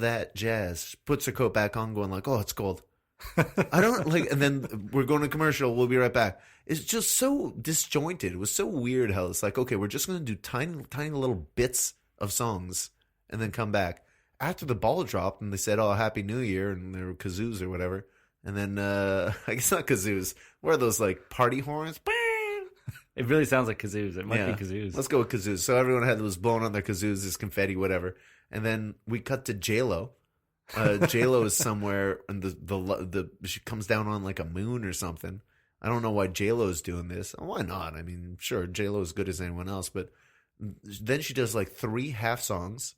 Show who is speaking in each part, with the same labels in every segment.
Speaker 1: that jazz. Puts her coat back on, going like, "Oh, it's cold." I don't like, and then we're going to commercial. We'll be right back. It's just so disjointed. It was so weird how it's like, okay, we're just going to do tiny little bits of songs and then come back. After the ball dropped and they said, "Oh, Happy New Year," and there were kazoos or whatever. And then, I guess not kazoos. What are those, like, party horns?
Speaker 2: It really sounds like kazoos. It might be kazoos.
Speaker 1: Let's go with kazoos. So everyone was blowing on their kazoos, this confetti, whatever. And then we cut to J-Lo. J-Lo is somewhere, and she comes down on like a moon or something. I don't know why J-Lo is doing this. Why not? I mean, sure, J-Lo is good as anyone else, but then she does like 3 half songs.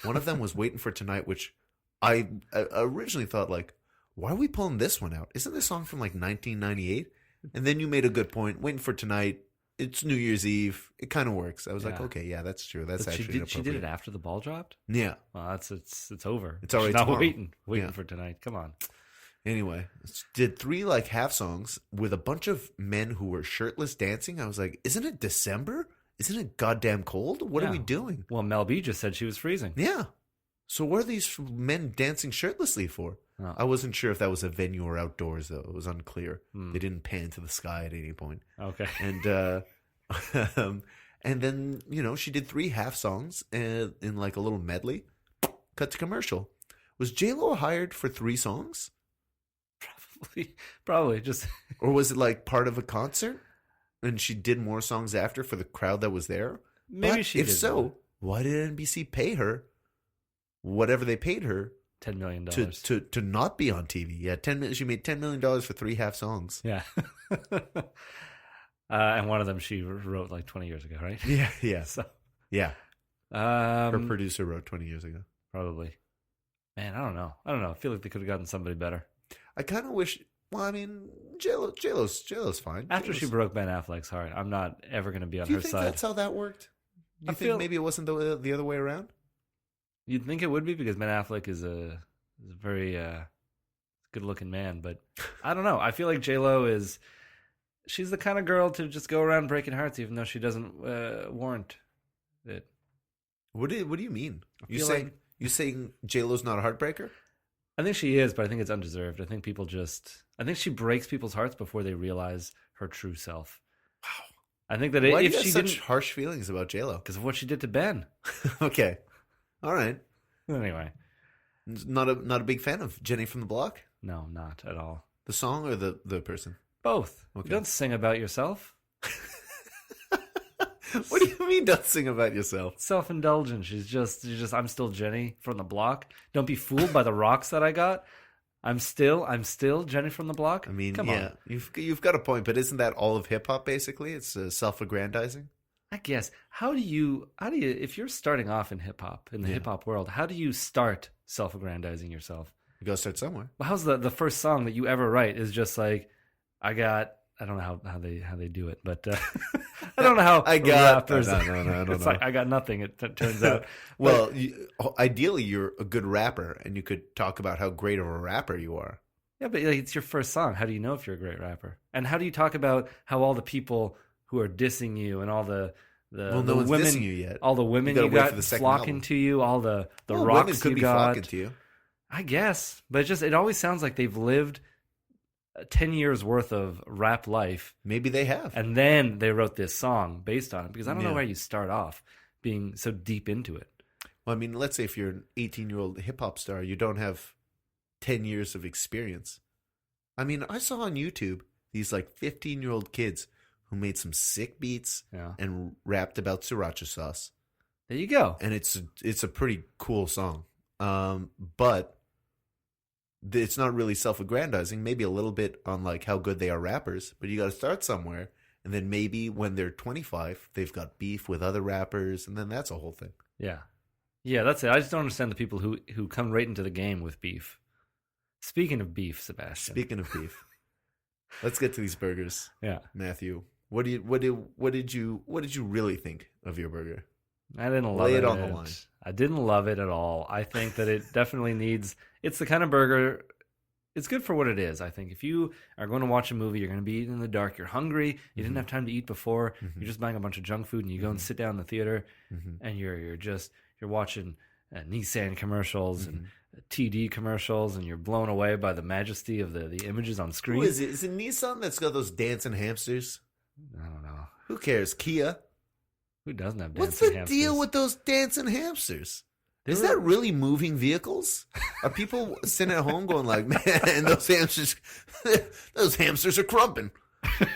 Speaker 1: One of them was "Waiting for Tonight," which I originally thought like, why are we pulling this one out? Isn't this song from like 1998? And then you made a good point. "Waiting for Tonight." It's New Year's Eve. It kind of works. I was like, okay, yeah, that's true. That's actually appropriate.
Speaker 2: She did it after the ball dropped?
Speaker 1: Yeah.
Speaker 2: Well, it's over.
Speaker 1: It's already
Speaker 2: She's not
Speaker 1: tomorrow.
Speaker 2: waiting for tonight. Come on.
Speaker 1: Anyway, did 3 like half songs with a bunch of men who were shirtless dancing. I was like, isn't it December? Isn't it goddamn cold? What are we doing?
Speaker 2: Well, Mel B just said she was freezing.
Speaker 1: Yeah. So what are these men dancing shirtlessly for? Oh. I wasn't sure if that was a venue or outdoors, though. It was unclear. They didn't pan to the sky at any point.
Speaker 2: Okay.
Speaker 1: And then, she did 3 half songs in like a little medley. Cut to commercial. Was J-Lo hired for 3 songs?
Speaker 2: Probably just.
Speaker 1: Or was it like part of a concert? And she did more songs after for the crowd that was there?
Speaker 2: Maybe she did.
Speaker 1: If so, why did NBC pay her whatever they paid her?
Speaker 2: $10 million.
Speaker 1: To not be on TV. Yeah, she made $10 million for 3 half songs.
Speaker 2: Yeah. And one of them she wrote like 20 years ago, right?
Speaker 1: Yeah.
Speaker 2: So,
Speaker 1: yeah. Her producer wrote 20 years ago.
Speaker 2: Probably. Man, I don't know. I feel like they could have gotten somebody better.
Speaker 1: I kind of wish. Well, I mean, J-Lo's fine.
Speaker 2: After she broke Ben Affleck's heart, I'm not ever going to be on
Speaker 1: her side.
Speaker 2: Do you
Speaker 1: think that's how that worked? You think maybe it wasn't the other way around?
Speaker 2: You'd think it would be, because Ben Affleck is a very good-looking man, but I don't know. I feel like J-Lo she's the kind of girl to just go around breaking hearts, even though she doesn't warrant it.
Speaker 1: What do you mean? You saying J-Lo's not a heartbreaker?
Speaker 2: I think she is, but I think it's undeserved. I think she breaks people's hearts before they realize her true self.
Speaker 1: Wow.
Speaker 2: I think that
Speaker 1: Why
Speaker 2: if
Speaker 1: do you
Speaker 2: she
Speaker 1: have
Speaker 2: didn't,
Speaker 1: such harsh feelings about J-Lo?
Speaker 2: because of what she did to Ben.
Speaker 1: Okay. All right.
Speaker 2: Anyway.
Speaker 1: Not a big fan of Jenny from the Block?
Speaker 2: No, not at all.
Speaker 1: The song or the person?
Speaker 2: Both.
Speaker 1: Okay.
Speaker 2: You don't sing about yourself.
Speaker 1: What do you mean don't sing about yourself?
Speaker 2: Self-indulgent. She's just I'm still Jenny from the Block. Don't be fooled by the rocks that I got. I'm still Jenny from the Block.
Speaker 1: I mean,
Speaker 2: come on.
Speaker 1: You've got a point, but isn't that all of hip hop basically? It's self-aggrandizing.
Speaker 2: I guess. How do you if you're starting off in hip hop, in the hip hop world, how do you start self-aggrandizing yourself?
Speaker 1: You gotta start somewhere.
Speaker 2: Well, how's the first song that you ever write is just like, I don't know how they do it, but I don't know how rappers.
Speaker 1: No, I don't
Speaker 2: it's
Speaker 1: know.
Speaker 2: like I got nothing. It turns out.
Speaker 1: Well, ideally, you're a good rapper, and you could talk about how great of a rapper you are.
Speaker 2: Yeah, but like, it's your first song. How do you know if you're a great rapper? And how do you talk about how all the people who are dissing you and all the
Speaker 1: no one's
Speaker 2: women,
Speaker 1: dissing you yet.
Speaker 2: All the women you got flocking to you, all the rocks
Speaker 1: women could
Speaker 2: you
Speaker 1: be
Speaker 2: got
Speaker 1: flocking to you.
Speaker 2: I guess, but it always sounds like they've lived 10 years worth of rap life.
Speaker 1: Maybe they have.
Speaker 2: And then they wrote this song based on it, because I don't know where you start off being so deep into it.
Speaker 1: Well, I mean, let's say if you're an 18-year-old hip-hop star, you don't have 10 years of experience. I mean, I saw on YouTube these like 15-year-old kids who made some sick beats and rapped about sriracha sauce.
Speaker 2: There you go.
Speaker 1: And it's a pretty cool song. But it's not really self-aggrandizing, maybe a little bit on like how good they are rappers, but you got to start somewhere. And then maybe when they're 25, they've got beef with other rappers, and then that's a whole thing.
Speaker 2: Yeah. Yeah, that's it. I just don't understand the people who come right into the game with beef. Speaking of beef, Sebastian.
Speaker 1: Speaking of beef. Let's get to these burgers.
Speaker 2: Yeah.
Speaker 1: Matthew, what did you really think of your burger?
Speaker 2: I didn't love it.
Speaker 1: Lay it on the line.
Speaker 2: I didn't love it at all. I think that it definitely needs. It's the kind of burger. It's good for what it is. I think if you are going to watch a movie, you're going to be eating in the dark. You're hungry. You didn't have time to eat before. You're just buying a bunch of junk food, and you go and sit down in the theater, and you're watching Nissan commercials and TD commercials and you're blown away by the majesty of the images on screen.
Speaker 1: Who is it? Is it Nissan that's got those dancing hamsters?
Speaker 2: I don't know.
Speaker 1: Who cares? Kia?
Speaker 2: Who doesn't have dancing
Speaker 1: What's the
Speaker 2: hamsters?
Speaker 1: deal with those dancing hamsters? Is
Speaker 2: They were-
Speaker 1: that really moving vehicles? Are people sitting at home going like, man, those hamsters are crumping.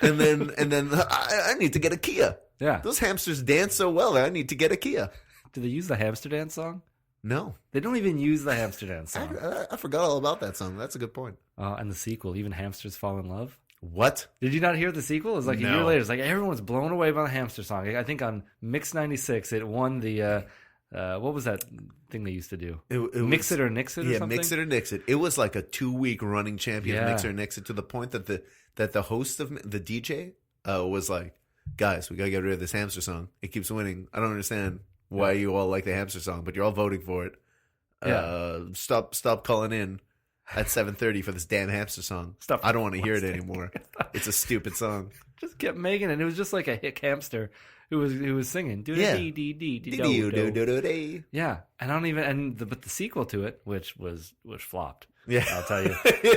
Speaker 1: And then I need to get a Kia.
Speaker 2: Yeah.
Speaker 1: Those hamsters dance so well. I need to get a Kia.
Speaker 2: Do they use the hamster dance song?
Speaker 1: No.
Speaker 2: They don't even use the hamster dance song.
Speaker 1: I forgot all about that song. That's a good point.
Speaker 2: And the sequel, Even Hamsters Fall in Love.
Speaker 1: What?
Speaker 2: Did you not hear the sequel? It was like a
Speaker 1: No.
Speaker 2: year later. It's like everyone was blown away by the hamster song. I think on Mix 96, it won the, what was that thing they used to do? Mix
Speaker 1: was-
Speaker 2: It or Nix It or
Speaker 1: Yeah,
Speaker 2: something?
Speaker 1: Mix It or Nix It. It was like a 2-week running champion of
Speaker 2: Yeah.
Speaker 1: Mix It or Nix It, to the point that the host of the DJ was like, guys, we got to get rid of this hamster song. It keeps winning. I don't understand why you all like the hamster song, but you're all voting for it. Stop calling in at 7:30 for this damn hamster song.
Speaker 2: Stop.
Speaker 1: I don't want to hear it anymore. It's a stupid song.
Speaker 2: Just kept making it. And it was just like a hick hamster who was singing.
Speaker 1: Yeah.
Speaker 2: Do-do-dee-dee-dee-do-do. Yeah. And I don't even, but the sequel to it, which flopped.
Speaker 1: Yeah,
Speaker 2: I'll tell you.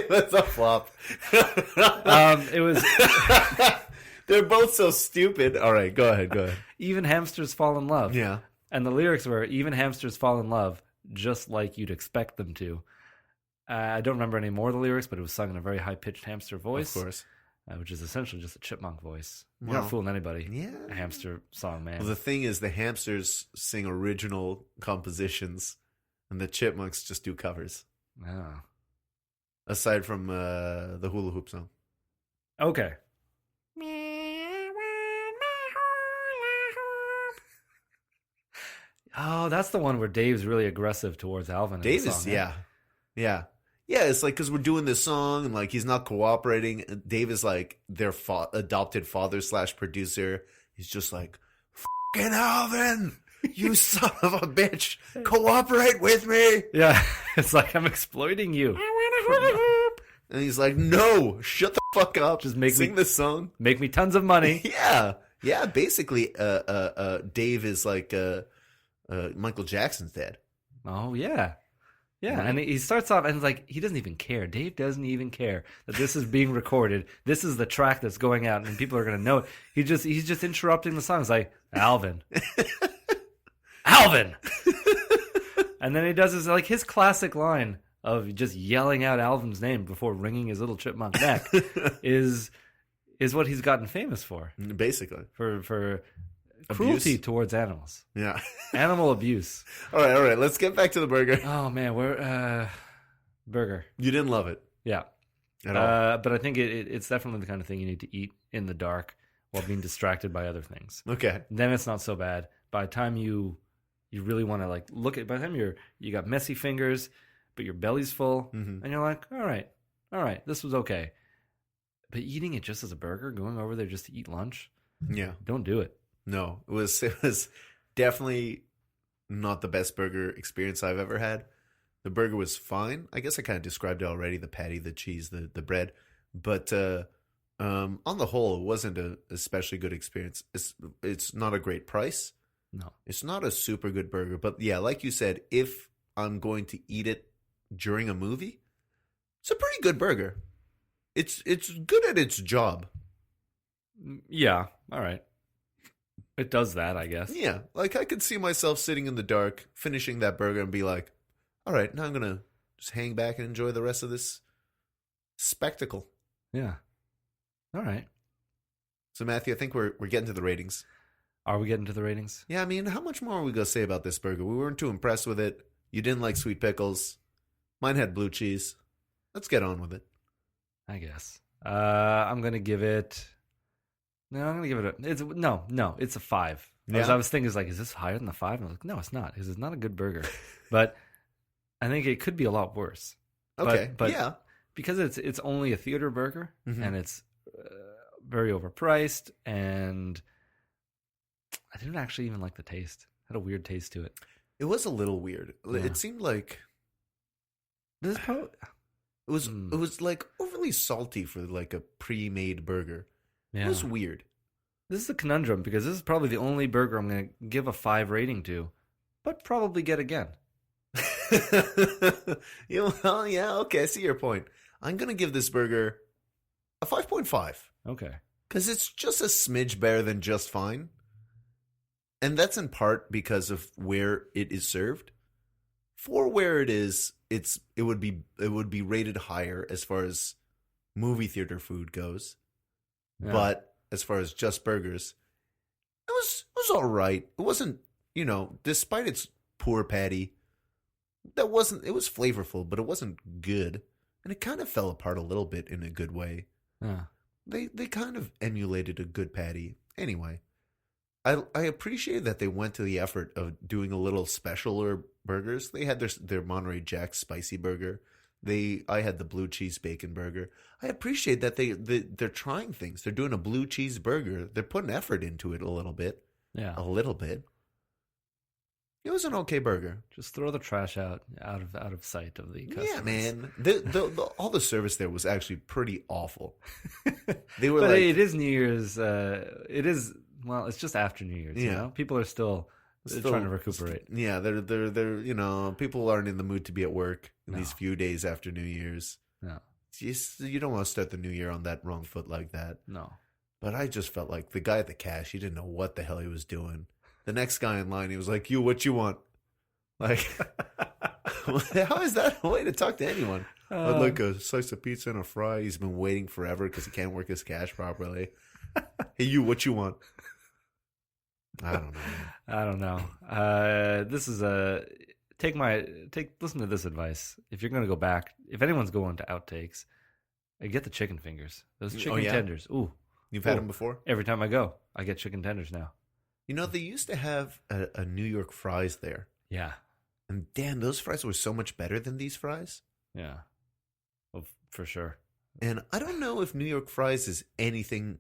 Speaker 1: that's a flop.
Speaker 2: It was
Speaker 1: They're both so stupid. All right, go ahead.
Speaker 2: Even Hamsters Fall in Love.
Speaker 1: Yeah.
Speaker 2: And the lyrics were, even hamsters fall in love, just like you'd expect them to. I don't remember any more of the lyrics, but it was sung in a very high-pitched hamster voice.
Speaker 1: Of course.
Speaker 2: Which is essentially just a chipmunk voice. You're
Speaker 1: Well,
Speaker 2: not fooling anybody.
Speaker 1: Yeah.
Speaker 2: A hamster song, man.
Speaker 1: Well, the thing is, the hamsters sing original compositions, and the chipmunks just do covers.
Speaker 2: Oh.
Speaker 1: Aside from the hula hoop song.
Speaker 2: Okay. Oh, that's the one where Dave's really aggressive towards Alvin. in the
Speaker 1: Dave
Speaker 2: song,
Speaker 1: is,
Speaker 2: eh?
Speaker 1: yeah. It's like, because we're doing this song, and like he's not cooperating. And Dave is like their adopted father / producer. He's just like, "Fucking Alvin, you son of a bitch, cooperate with me."
Speaker 2: Yeah, it's like, I'm exploiting you.
Speaker 1: And he's like, "No, shut the fuck up.
Speaker 2: Just make
Speaker 1: sing
Speaker 2: me-
Speaker 1: this song."
Speaker 2: Make me tons of money.
Speaker 1: Yeah. Basically, Dave is like Michael Jackson's dad.
Speaker 2: Oh, yeah. Yeah,
Speaker 1: Right.
Speaker 2: and he starts off, and like, he doesn't even care. Dave doesn't even care that this is being recorded. This is the track that's going out, and people are going to know it. He's just interrupting the song. He's like, Alvin. Alvin! And then he does his classic line of just yelling out Alvin's name before wringing his little chipmunk neck is what he's gotten famous for.
Speaker 1: Basically.
Speaker 2: For cruelty towards animals.
Speaker 1: Yeah.
Speaker 2: Animal abuse.
Speaker 1: All right. Let's get back to the burger.
Speaker 2: Oh, man, we're... burger.
Speaker 1: You didn't love it
Speaker 2: Yeah.
Speaker 1: at all.
Speaker 2: But I think it's definitely the kind of thing you need to eat in the dark while being distracted by other things.
Speaker 1: Okay.
Speaker 2: Then it's not so bad. By the time you really want to like look at, by the time you got messy fingers, but your belly's full,
Speaker 1: Mhm.
Speaker 2: and you're like, all right, this was okay. But eating it just as a burger, going over there just to eat lunch,
Speaker 1: Yeah.
Speaker 2: don't do it.
Speaker 1: No, it was definitely not the best burger experience I've ever had. The burger was fine. I guess I kind of described it already: the patty, the cheese, the bread. But on the whole, it wasn't a especially good experience. It's not a great price.
Speaker 2: No.
Speaker 1: It's not a super good burger. But yeah, like you said, if I'm going to eat it during a movie, it's a pretty good burger. It's good at its job.
Speaker 2: Yeah, all right. It does that, I guess.
Speaker 1: Yeah, like I could see myself sitting in the dark, finishing that burger, and be like, "All right, now I'm gonna just hang back and enjoy the rest of this spectacle."
Speaker 2: Yeah. All right.
Speaker 1: So, Matthew, I think we're getting to the ratings.
Speaker 2: Are we getting to the ratings?
Speaker 1: Yeah, I mean, how much more are we gonna say about this burger? We weren't too impressed with it. You didn't like sweet pickles. Mine had blue cheese. Let's get on with it.
Speaker 2: I guess. I'm gonna give it. No, I'm gonna give it it's a 5.
Speaker 1: Yeah.
Speaker 2: I was thinking, is this higher than the 5? And I was like, no, it's not, because it's not a good burger. But I think it could be a lot worse.
Speaker 1: Okay,
Speaker 2: but
Speaker 1: yeah.
Speaker 2: because it's only a theater burger,
Speaker 1: Mhm.
Speaker 2: and it's very overpriced, and I didn't actually even like the taste. It had a weird taste to it.
Speaker 1: It was a little weird.
Speaker 2: Yeah.
Speaker 1: It seemed like
Speaker 2: This is probably,
Speaker 1: it was like overly salty for like a pre-made burger.
Speaker 2: yeah.
Speaker 1: It was weird.
Speaker 2: This is a conundrum, because this is probably the only burger I'm going to give a 5 rating to, but probably get again.
Speaker 1: Well, yeah, okay, I see your point. I'm going to give this burger a 5.5
Speaker 2: Okay.
Speaker 1: because it's just a smidge better than just fine. And that's in part because of where it is served. For where it is, it would be rated higher as far as movie theater food goes.
Speaker 2: Yeah.
Speaker 1: But as far as just burgers, it was all right. It wasn't, despite its poor patty, it was flavorful, but it wasn't good. And it kind of fell apart a little bit in a good way.
Speaker 2: Yeah.
Speaker 1: They kind of emulated a good patty. Anyway, I appreciate that they went to the effort of doing a little specialer burgers. They had their Monterey Jack spicy burger. I had the blue cheese bacon burger. I appreciate that they're trying things. They're doing a blue cheese burger. They're putting effort into it a little bit.
Speaker 2: Yeah.
Speaker 1: A little bit. It was an okay burger.
Speaker 2: Just throw the trash out of sight of the customers.
Speaker 1: Yeah, man. All the service there was actually pretty awful. They were
Speaker 2: but
Speaker 1: like,
Speaker 2: it is New Year's. It is, well, it's just after New Year's.
Speaker 1: Yeah.
Speaker 2: People are still trying to recuperate.
Speaker 1: Yeah, they're people aren't in the mood to be at work in these few days after New Year's.
Speaker 2: No.
Speaker 1: You don't want to start the new year on that wrong foot like that.
Speaker 2: No.
Speaker 1: But I just felt like the guy at the cash, he didn't know what the hell he was doing. The next guy in line, he was like, what you want? Like, how is that a way to talk to anyone? I'd like a slice of pizza and a fry. He's been waiting forever because he can't work his cash properly. Hey, what you want? I don't know, man.
Speaker 2: I don't know. This is listen to this advice. If you're going to go back, if anyone's going to Outtakes, get the chicken fingers. Those chicken tenders. Ooh.
Speaker 1: You've had them before?
Speaker 2: Every time I go, I get chicken tenders now.
Speaker 1: They used to have a New York fries there.
Speaker 2: Yeah.
Speaker 1: And damn, those fries were so much better than these fries.
Speaker 2: Yeah. Well, for sure.
Speaker 1: And I don't know if New York fries is anything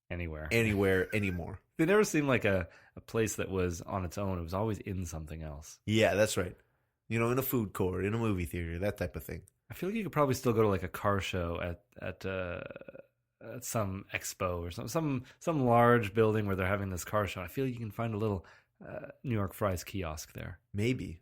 Speaker 2: anywhere
Speaker 1: anymore.
Speaker 2: They never seemed like a place that was on its own. It was always in something else.
Speaker 1: Yeah, that's right. In a food court, in a movie theater, that type of thing.
Speaker 2: I feel like you could probably still go to like a car show at some expo or some large building where they're having this car show. I feel like you can find a little New York Fries kiosk there.
Speaker 1: Maybe.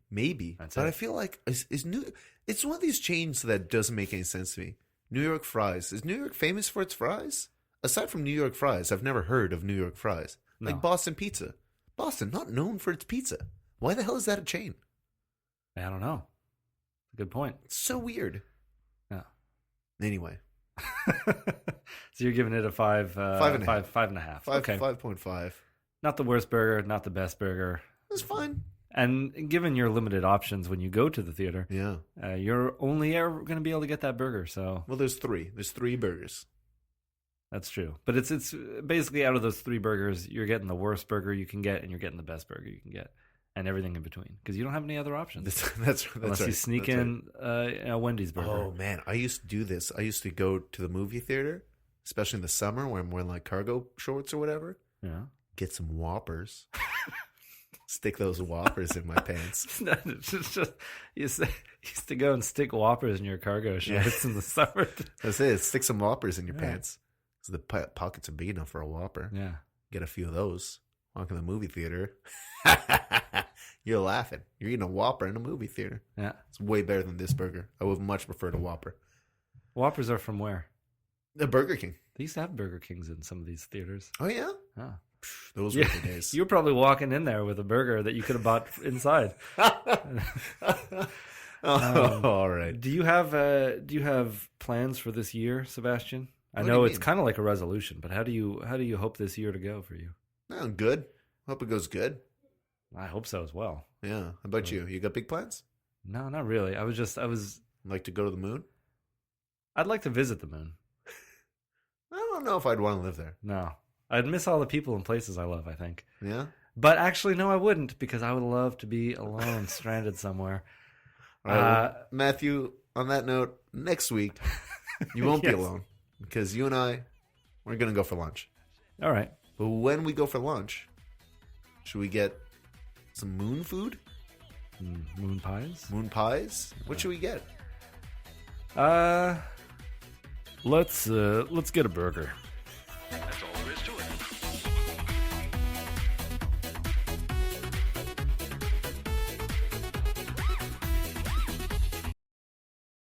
Speaker 2: That's
Speaker 1: but
Speaker 2: it.
Speaker 1: I feel like it's one of these chains that doesn't make any sense to me. New York Fries. Is New York famous for its fries? Aside from New York Fries, I've never heard of New York Fries.
Speaker 2: No.
Speaker 1: Like Boston Pizza. Boston, not known for its pizza. Why the hell is that a chain?
Speaker 2: I don't know. Good point.
Speaker 1: It's so weird.
Speaker 2: Yeah.
Speaker 1: Anyway.
Speaker 2: So you're giving it a 5.5. Okay.
Speaker 1: 5.5.
Speaker 2: Not the worst burger, not the best burger.
Speaker 1: It's fine.
Speaker 2: And given your limited options when you go to the theater,
Speaker 1: Yeah.
Speaker 2: You're only ever going to be able to get that burger. So
Speaker 1: Well, there's three. There's three burgers.
Speaker 2: that's true. But it's basically out of those three burgers, you're getting the worst burger you can get, and you're getting the best burger you can get, and everything in between because you don't have any other options.
Speaker 1: That's
Speaker 2: Unless
Speaker 1: right.
Speaker 2: you sneak
Speaker 1: That's
Speaker 2: in a Wendy's burger.
Speaker 1: Oh man, I used to do this. I used to go to the movie theater, especially in the summer when I'm wearing like cargo shorts or whatever.
Speaker 2: Yeah.
Speaker 1: Get some Whoppers. Stick those Whoppers in my pants.
Speaker 2: It's just you used to go and stick Whoppers in your cargo shorts in the summer.
Speaker 1: That's it. Stick some Whoppers in your pants. Because the pockets are big enough for a Whopper.
Speaker 2: Yeah.
Speaker 1: Get a few of those. Walk in the movie theater. You're laughing. You're eating a Whopper in a movie theater.
Speaker 2: Yeah.
Speaker 1: It's way better than this burger. I would much prefer the Whopper.
Speaker 2: Whoppers are from where?
Speaker 1: The Burger King.
Speaker 2: They used to have Burger Kings in some of these theaters.
Speaker 1: Oh, yeah?
Speaker 2: Oh.
Speaker 1: Those were the days.
Speaker 2: You were probably walking in there with a burger that you could have bought inside.
Speaker 1: All right.
Speaker 2: Do you have plans for this year, Sebastian? I
Speaker 1: What do
Speaker 2: know
Speaker 1: you
Speaker 2: it's
Speaker 1: mean?
Speaker 2: kind of like a resolution, but how do you hope this year to go for you?
Speaker 1: Oh, good. Hope it goes good.
Speaker 2: I hope so as well.
Speaker 1: Yeah. How about you? You got big plans?
Speaker 2: No, not really. I was
Speaker 1: Like to go to the moon?
Speaker 2: I'd like to visit the moon.
Speaker 1: I don't know if I'd want to live there.
Speaker 2: No. I'd miss all the people and places I love, I think.
Speaker 1: Yeah?
Speaker 2: But actually, no, I wouldn't, because I would love to be alone, stranded somewhere.
Speaker 1: All right, well, Matthew, on that note, next week, you won't be
Speaker 2: Yes.
Speaker 1: alone because you and we're going to go for lunch.
Speaker 2: All right.
Speaker 1: But when we go for lunch, should we get some moon food?
Speaker 2: Moon pies?
Speaker 1: Moon pies? What should we get?
Speaker 2: Let's get a burger.